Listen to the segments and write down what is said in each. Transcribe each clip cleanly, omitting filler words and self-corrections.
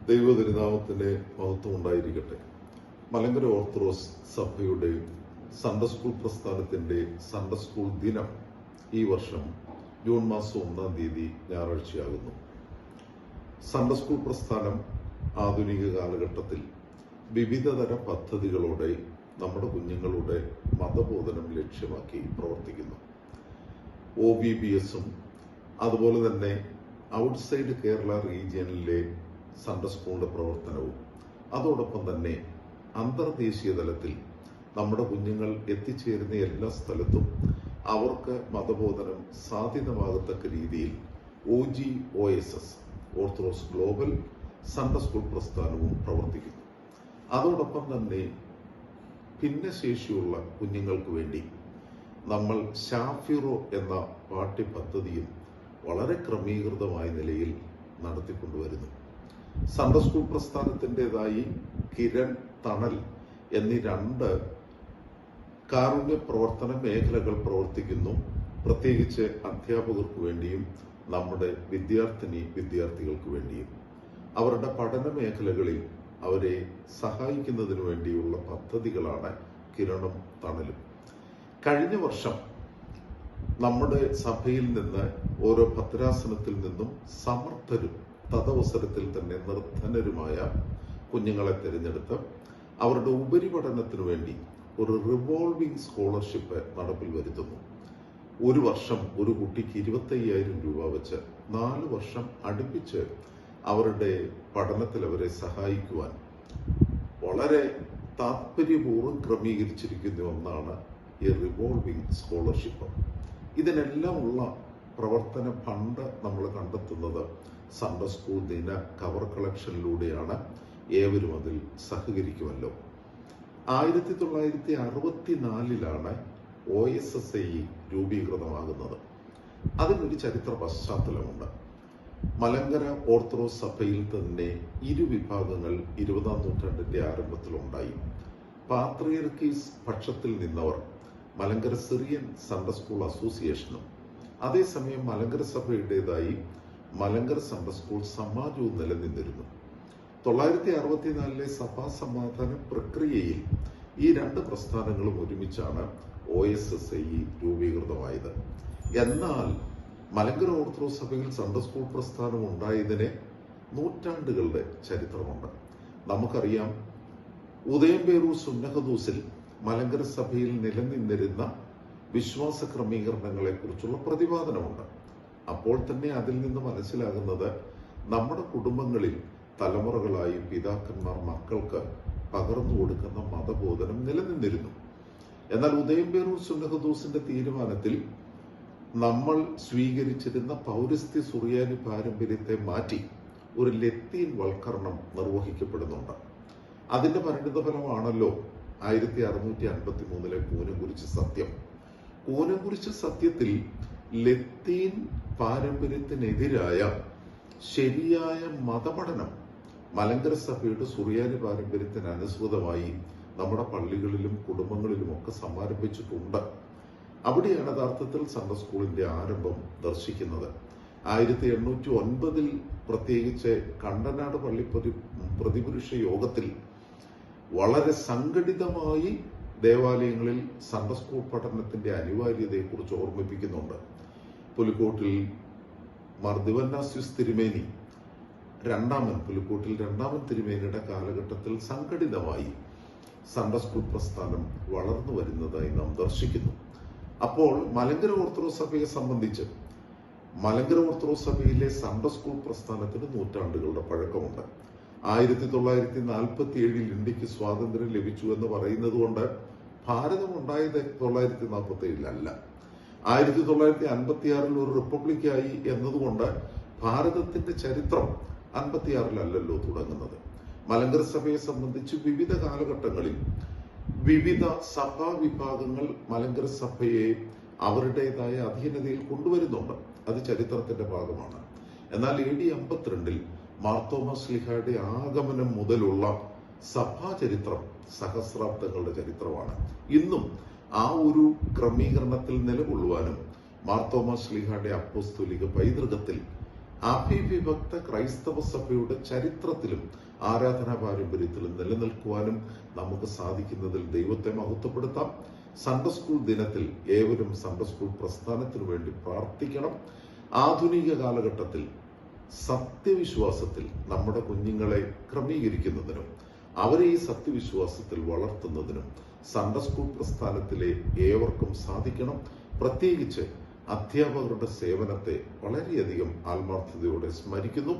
ദൈവതിരുനാമത്തിന്റെ മഹത്വം ഉണ്ടായിരിക്കട്ടെ. മലങ്കര ഓർത്തഡോക്സ് സഭയുടെ സൺഡേ സ്കൂൾ പ്രസ്ഥാനത്തിന്റെ സൺഡേ സ്കൂൾ ദിനം ഈ വർഷം ജൂൺ മാസം 1-ാം തീയതി ഞായറാഴ്ചയാകുന്നു. സൺഡേ സ്കൂൾ പ്രസ്ഥാനം ആധുനിക കാലഘട്ടത്തിൽ വിവിധതര പദ്ധതികളോടെ നമ്മുടെ കുഞ്ഞുങ്ങളുടെ മതബോധനം ലക്ഷ്യമാക്കി പ്രവർത്തിക്കുന്നു. OBBS-ഉം അതുപോലെ തന്നെ ഔട്ട്സൈഡ് കേരള റീജിയനിലെ സൺഡേ സ്കൂളിന്റെ പ്രവർത്തനവും അതോടൊപ്പം തന്നെ അന്തർദേശീയ തലത്തിൽ നമ്മുടെ കുഞ്ഞുങ്ങൾ എത്തിച്ചേരുന്ന എല്ലാ സ്ഥലത്തും അവർക്ക് മതബോധനം സാധ്യതമാകത്തക്ക രീതിയിൽ OGOSS Orthodox Global Sunday School പ്രസ്ഥാനവും പ്രവർത്തിക്കുന്നു. അതോടൊപ്പം തന്നെ ഭിന്നശേഷിയുള്ള കുഞ്ഞുങ്ങൾക്ക് വേണ്ടി നമ്മൾ ഷാഫിറോ എന്ന പാഠ്യപദ്ധതിയും വളരെ ക്രമീകൃതമായ നിലയിൽ നടത്തിക്കൊണ്ടുവരുന്നു. സൺഡേ സ്കൂൾ പ്രസ്ഥാനത്തിൻ്റെതായി കിരൺ, തണൽ എന്നീ 2 കാരുണ്യ പ്രവർത്തന മേഖലകൾ പ്രവർത്തിക്കുന്നു. പ്രത്യേകിച്ച് അധ്യാപകർക്ക് വേണ്ടിയും നമ്മുടെ വിദ്യാർത്ഥികൾക്ക് വേണ്ടിയും അവരുടെ പഠന മേഖലകളിൽ അവരെ സഹായിക്കുന്നതിന് വേണ്ടിയുള്ള പദ്ധതികളാണ് കിരണും തണലും. കഴിഞ്ഞ വർഷം നമ്മുടെ സഭയിൽ നിന്ന് ഓരോ ഭദ്രാസനത്തിൽ നിന്നും സമർത്ഥരും തദവസരത്തിൽ തന്നെ നിർധനരുമായ കുഞ്ഞുങ്ങളെ തിരഞ്ഞെടുത്ത് അവരുടെ ഉപരിപഠനത്തിനു വേണ്ടി ഒരു റിവോൾവിംഗ് സ്കോളർഷിപ്പ് നടപ്പിൽ വരുത്തുന്നു. ഒരു വർഷം ഒരു കുട്ടിക്ക് 25,000 രൂപ വെച്ച് 4 വർഷം അടുപ്പിച്ച് അവരുടെ പഠനത്തിൽ അവരെ സഹായിക്കുവാൻ വളരെ താല്പര്യപൂർവ്വം ക്രമീകരിച്ചിരിക്കുന്ന ഒന്നാണ് ഈ റിവോൾവിംഗ് സ്കോളർഷിപ്പ്. ഇതിനെല്ലാം ഉള്ള പ്രവർത്തന ഫണ്ട് നമ്മൾ കണ്ടെത്തുന്നത് സൺഡേ സ്കൂൾ ദിന കവർ കളക്ഷനിലൂടെയാണ്. ഏവരും അതിൽ സഹകരിക്കുമല്ലോ. 1964 OSSI രൂപീകൃതമാകുന്നത്. അതിനൊരു ചരിത്ര പശ്ചാത്തലമുണ്ട്. മലങ്കര ഓർത്തഡോക്സ് സഭയിൽ തന്നെ 2 വിഭാഗങ്ങൾ 20-ാം നൂറ്റാണ്ടിന്റെ ആരംഭത്തിലുണ്ടായി. പാത്രിയർക്കീസ് പക്ഷത്തിൽ നിന്നവർ മലങ്കര സിറിയൻ സൺഡേ സ്കൂൾ അസോസിയേഷനും അതേസമയം മലങ്കര സഭയുടേതായി മലങ്കര സൺഡേ സ്കൂൾ സമാജവും നിലനിന്നിരുന്നു. 964 സഭാ സമാധാന പ്രക്രിയയിൽ ഈ 2 പ്രസ്ഥാനങ്ങളും ഒരുമിച്ചാണ് OSSI രൂപീകൃതമായത്. എന്നാൽ മലങ്കര ഓർത്തഡോക്സ് സഭയിൽ സൺഡേ സ്കൂൾ പ്രസ്ഥാനം ഉണ്ടായതിന് നൂറ്റാണ്ടുകളുടെ ചരിത്രമുണ്ട്. നമുക്കറിയാം, ഉദയംപേരൂർ സുന്നഹദൂസിൽ മലങ്കര സഭയിൽ നിലനിന്നിരുന്ന വിശ്വാസ ക്രമീകരണങ്ങളെ കുറിച്ചുള്ള പ്രതിപാദനമുണ്ട്. അപ്പോൾ തന്നെ അതിൽ നിന്ന് മനസ്സിലാകുന്നത് നമ്മുടെ കുടുംബങ്ങളിൽ തലമുറകളായി പിതാക്കന്മാർ മക്കൾക്ക് പകർന്നു കൊടുക്കുന്ന മതബോധനം നിലനിന്നിരുന്നു. എന്നാൽ ഉദയംപേരൂർ സുന്നഹദൂസിന്റെ തീരുമാനത്തിൽ നമ്മൾ സ്വീകരിച്ചിരുന്ന പൗരസ്ത്യ സുറിയാനി പാരമ്പര്യത്തെ മാറ്റി ഒരു ലത്തീൻ വൽക്കരണം നിർവഹിക്കപ്പെടുന്നുണ്ട്. അതിന്റെ പരിണിതഫലമാണല്ലോ 1653 കൂനംകുരിശ് സത്യം. കൂനംകുരിശ് സത്യത്തിൽ ലത്തീൻ പാരമ്പര്യത്തിനെതിരായ ശരിയായ മതപഠനം മലങ്കര സഭയുടെ സുറിയാനി പാരമ്പര്യത്തിന് അനുസൃതമായി നമ്മുടെ പള്ളികളിലും കുടുംബങ്ങളിലും ഒക്കെ സമാരംഭിച്ചിട്ടുണ്ട്. അവിടെയാണ് യഥാർത്ഥത്തിൽ സൺഡേ സ്കൂളിന്റെ ആരംഭം ദർശിക്കുന്നത്. 1809 പ്രത്യേകിച്ച് കണ്ടനാട് പള്ളി പ്രതിപുരുഷ യോഗത്തിൽ വളരെ സംഘടിതമായി ദേവാലയങ്ങളിൽ സൺഡേ സ്കൂൾ പഠനത്തിന്റെ അനിവാര്യതയെക്കുറിച്ച് ഓർമ്മിപ്പിക്കുന്നുണ്ട്. പുലിക്കോട്ടിൽ മാർ ദിവന്നാസ്യൂസ് തിരുമേനി പുലിക്കോട്ടിൽ രണ്ടാമൻ തിരുമേനിയുടെ കാലഘട്ടത്തിൽ സംഘടിതമായി സൺഡേ സ്കൂൾ പ്രസ്ഥാനം വളർന്നു വരുന്നതായി നാം ദർശിക്കുന്നു. അപ്പോൾ മലങ്കര ഓർത്തഡോക്സ് സഭയെ സംബന്ധിച്ച് മലങ്കര ഓർത്തഡോക്സ് സഭയിലെ സൺഡേ സ്കൂൾ പ്രസ്ഥാനത്തിന് നൂറ്റാണ്ടുകളുടെ പഴക്കമുണ്ട്. 1947 ഇന്ത്യക്ക് സ്വാതന്ത്ര്യം ലഭിച്ചു എന്ന് പറയുന്നത് കൊണ്ട് ഭാരതം ഉണ്ടായത് 1947 1956 ഒരു റിപ്പബ്ലിക്കായി എന്നതുകൊണ്ട് ഭാരതത്തിന്റെ ചരിത്രം 56 തുടങ്ങുന്നത്. മലങ്കര സഭയെ സംബന്ധിച്ച് വിവിധ കാലഘട്ടങ്ങളിൽ വിവിധ സഭാ വിഭാഗങ്ങൾ മലങ്കര സഭയെ അവരുടേതായ അധീനതയിൽ കൊണ്ടുവരുന്നുണ്ട്. അത് ചരിത്രത്തിന്റെ ഭാഗമാണ്. എന്നാൽ AD 52 മാർത്തോമാ ശ്ലീഹായുടെ ആഗമനം മുതലുള്ള സഭാചരിത്രം സഹസ്രാബ്ദങ്ങളുടെ ചരിത്രമാണ്. ഇന്നും ആ ഒരു ക്രമീകരണത്തിൽ നിലകൊള്ളുവാനും മാർത്തോമാ ശ്ലീഹായുടെ അപ്പോസ്തോലിക പൈതൃകത്തിൽ അവിഭക്ത ക്രൈസ്തവ സഭയുടെ ചരിത്രത്തിലും ആരാധനാ പാരമ്പര്യത്തിലും നിലനിൽക്കുവാനും നമുക്ക് സാധിക്കുന്നതിൽ ദൈവത്തെ മഹത്വപ്പെടുത്താം. സൺഡേ സ്കൂൾ ദിനത്തിൽ ഏവരും സൺഡേ സ്കൂൾ പ്രസ്ഥാനത്തിനു വേണ്ടി പ്രാർത്ഥിക്കണം. ആധുനിക കാലഘട്ടത്തിൽ സത്യവിശ്വാസത്തിൽ നമ്മുടെ കുഞ്ഞുങ്ങളെ ക്രമീകരിക്കുന്നതിനും അവരെ ഈ സത്യവിശ്വാസത്തിൽ വളർത്തുന്നതിനും സൺഡേ സ്കൂൾ പ്രസ്ഥാനത്തിലെ ഏവർക്കും സാധിക്കണം. പ്രത്യേകിച്ച് അധ്യാപകരുടെ സേവനത്തെ വളരെയധികം ആത്മാർത്ഥതയോടെ സ്മരിക്കുന്നു.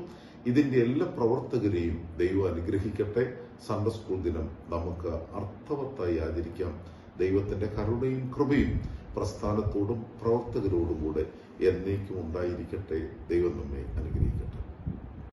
ഇതിന്റെ എല്ലാ പ്രവർത്തകരെയും ദൈവം അനുഗ്രഹിക്കട്ടെ. സൺഡേ സ്കൂൾ ദിനം നമുക്ക് അർത്ഥവത്തായി ആചരിക്കാം. ദൈവത്തിന്റെ കരുണയും കൃപയും പ്രസ്ഥാനത്തോടും പ്രവർത്തകരോടും കൂടെ എന്നേക്കും ഉണ്ടായിരിക്കട്ടെ. ദൈവം നമ്മെ അനുഗ്രഹിക്കട്ടെ.